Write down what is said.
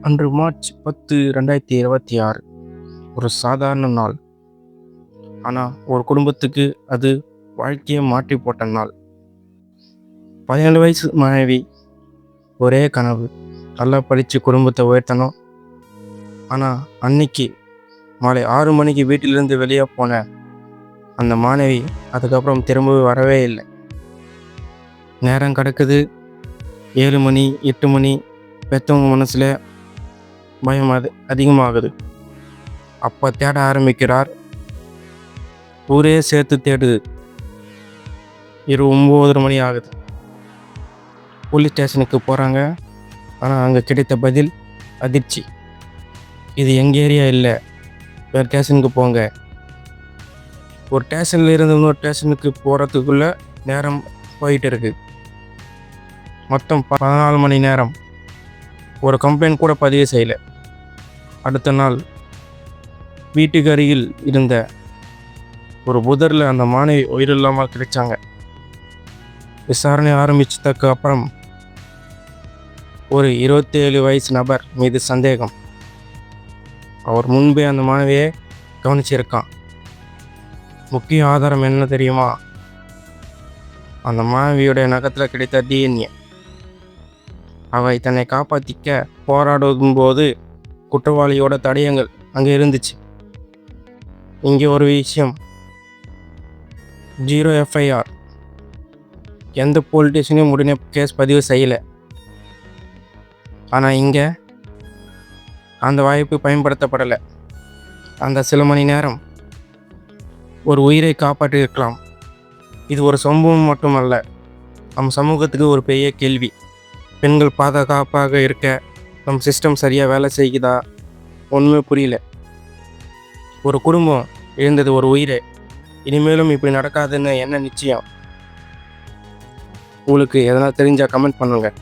அன்று மார்ச் 10, 2026 ஒரு சாதாரண நாள். ஆனால் ஒரு குடும்பத்துக்கு அது வாழ்க்கையை மாற்றி போட்ட நாள். 17 வயசு மனைவி, ஒரே கனவு, நல்லா படித்து குடும்பத்தை உயர்த்தணும். ஆனால் அன்னைக்கு மாலை 6 மணிக்கு வீட்டிலிருந்து வெளியே போன அந்த மாணவி அதுக்கப்புறம் திரும்பவே வரவே இல்லை. நேரம் கிடக்குது, 7 மணி 8 மணி. பெற்றவங்க மனசில் பயம் அதிகமாகுது. அப்போ தேட ஆரம்பிக்கிறார். ஊரே சேர்த்து தேடுது. இரவு 9 மணி ஆகுது. போலீஸ் ஸ்டேஷனுக்கு போகிறாங்க. ஆனால் அங்கே கிடைத்த பதில் அதிர்ச்சி. இது எங்கள் ஏரியா இல்லை, வேறு ஸ்டேஷனுக்கு போங்க. ஒரு ஸ்டேஷனில் இருந்து இன்னொரு ஸ்டேஷனுக்கு போகிறதுக்குள்ளே நேரம் போயிட்டு இருக்கு. மொத்தம் 14 மணி நேரம். ஒரு கம்ப்ளைண்ட் கூட பதிவு செய்யலை. அடுத்த நாள் வீட்டுக்கு அருகில் இருந்த ஒரு புதரில் அந்த மாணவி உயிரில்லாமல் கிடைச்சாங்க. விசாரணை ஆரம்பிச்சதுக்கு அப்புறம் ஒரு 27 வயசு நபர் மீது சந்தேகம். அவர் முன்பே அந்த மாணவியை கவனிச்சிருக்கான். முக்கிய ஆதாரம் என்ன தெரியுமா? அந்த மாணவியோடைய நகத்தில் கிடைத்த DNA. அவை தன்னை காப்பாற்றிக்க போராடும் போது குற்றவாளியோட தடயங்கள் அங்கே இருந்துச்சு. இங்கே ஒரு விஷயம், 0 FIR. எந்த போலீஸ் ஸ்டேஷனையும் உடனே கேஸ் பதிவு செய்யலை. ஆனால் இங்கே அந்த வாய்ப்பு பயன்படுத்தப்படலை. அந்த சில மணி நேரம் ஒரு உயிரை காப்பாற்றியிருக்கலாம். இது ஒரு சம்பவம் மட்டுமல்ல, நம் சமூகத்துக்கு ஒரு பெரிய கேள்வி. பெண்கள் பாதுகாப்பாக இருக்க நம் சிஸ்டம் சரியாக வேலை செய்யுதா? ஒன்றுமே புரியல. ஒரு குடும்பம் இழந்தது ஒரு உயிரை. இனிமேலும் இப்படி நடக்காதுன்னு என்ன நிச்சயம்? உங்களுக்கு எதனா தெரிஞ்சால் கமெண்ட் பண்ணுங்கள்.